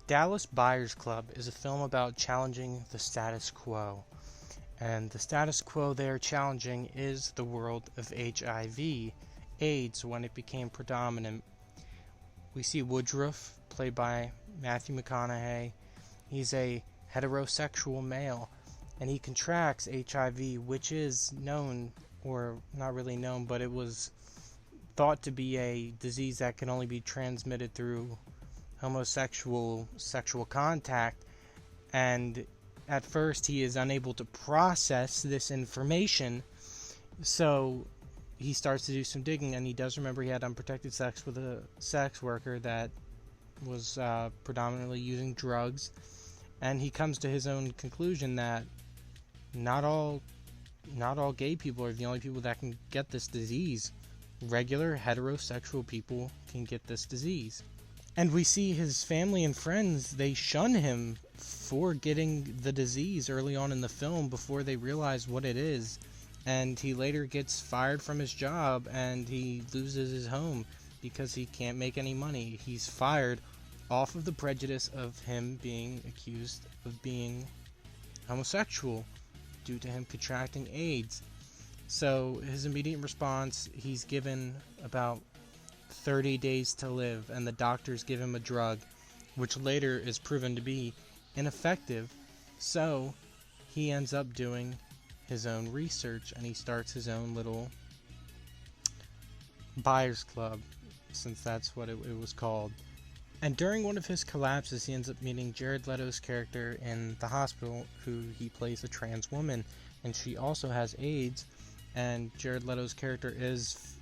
Dallas Buyers Club is a film about challenging the status quo. And the status quo they are challenging is the world of HIV, AIDS, when it became predominant. We see Woodruff, played by Matthew McConaughey. He's a heterosexual male, and he contracts HIV, which is known, or not really known, but it was thought to be a disease that can only be transmitted through homosexual sexual contact. And at first he is unable to process this information, so he starts to do some digging, and he does remember he had unprotected sex with a sex worker that was predominantly using drugs, and he comes to his own conclusion that not all gay people are the only people that can get this disease. Regular heterosexual people can get this disease. And we see his family and friends, they shun him for getting the disease early on in the film before they realize what it is. And he later gets fired from his job, and he loses his home because he can't make any money. He's fired off of the prejudice of him being accused of being homosexual due to him contracting AIDS. So his immediate response, he's given about 30 days to live, and the doctors give him a drug, which later is proven to be ineffective. So he ends up doing his own research, and he starts his own little buyers club, since that's what it was called. And during one of his collapses, he ends up meeting Jared Leto's character in the hospital, who he plays a trans woman, and she also has AIDS. And Jared Leto's character is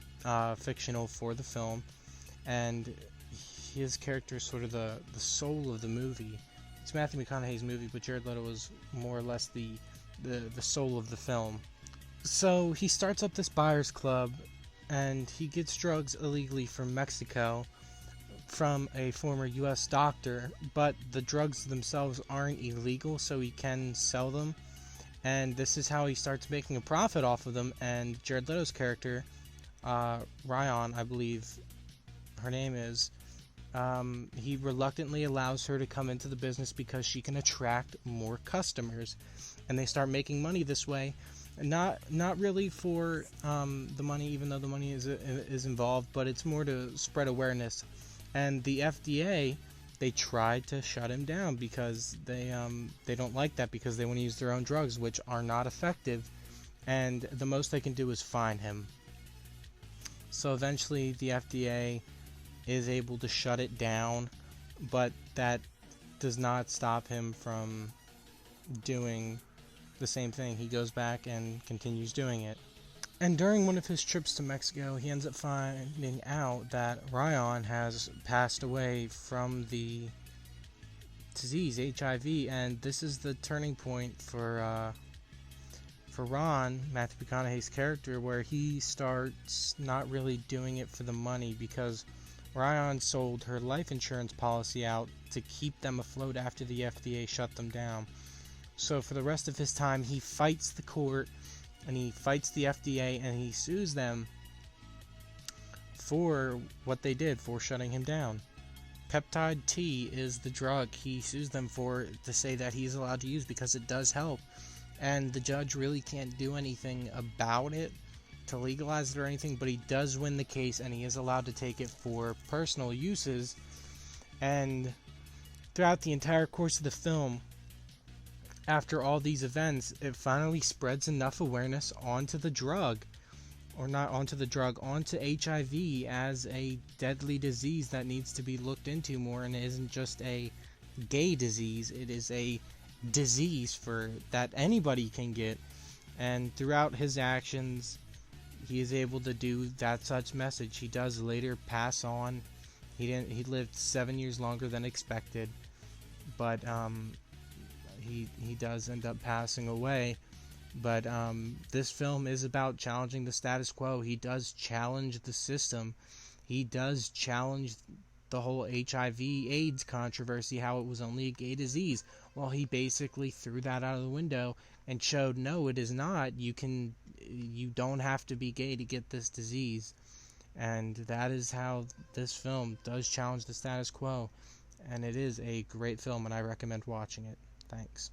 fictional for the film, and his character is sort of the soul of the movie. It's Matthew McConaughey's movie, but Jared Leto is more or less the soul of the film. So he starts up this buyers club, and he gets drugs illegally from Mexico from a former US doctor, but the drugs themselves aren't illegal, so he can sell them. And this is how he starts making a profit off of them. And Jared Leto's character, Ryan, I believe her name is, he reluctantly allows her to come into the business because she can attract more customers, and they start making money this way. Not really for the money, even though the money is involved, but it's more to spread awareness. And the FDA, they tried to shut him down because they don't like that, because they want to use their own drugs, which are not effective, and the most they can do is fine him. So eventually the FDA is able to shut it down, but that does not stop him from doing the same thing. He goes back and continues doing it. And during one of his trips to Mexico, he ends up finding out that Ryan has passed away from the disease, HIV, and this is the turning point for Ron, Matthew McConaughey's character, where he starts not really doing it for the money, because Ryan sold her life insurance policy out to keep them afloat after the FDA shut them down. So for the rest of his time, he fights the court, and he fights the FDA, and he sues them for what they did, for shutting him down. Peptide T is the drug he sues them for, to say that he's allowed to use because it does help. And the judge really can't do anything about it to legalize it or anything, but he does win the case, and he is allowed to take it for personal uses. And throughout the entire course of the film, after all these events, it finally spreads enough awareness onto the drug, or not onto the drug, onto HIV as a deadly disease that needs to be looked into more, and it isn't just a gay disease, it is a disease that anybody can get. And throughout his actions, he is able to do that such message. He does later pass on. He lived 7 years longer than expected, but he does end up passing away. But this film is about challenging the status quo. He does challenge the system. He does challenge the whole HIV/AIDS controversy, how it was only a gay disease. Well, he basically threw that out of the window and showed, no, it is not. You don't have to be gay to get this disease. And that is how this film does challenge the status quo. and it is a great film, and I recommend watching it. Thanks.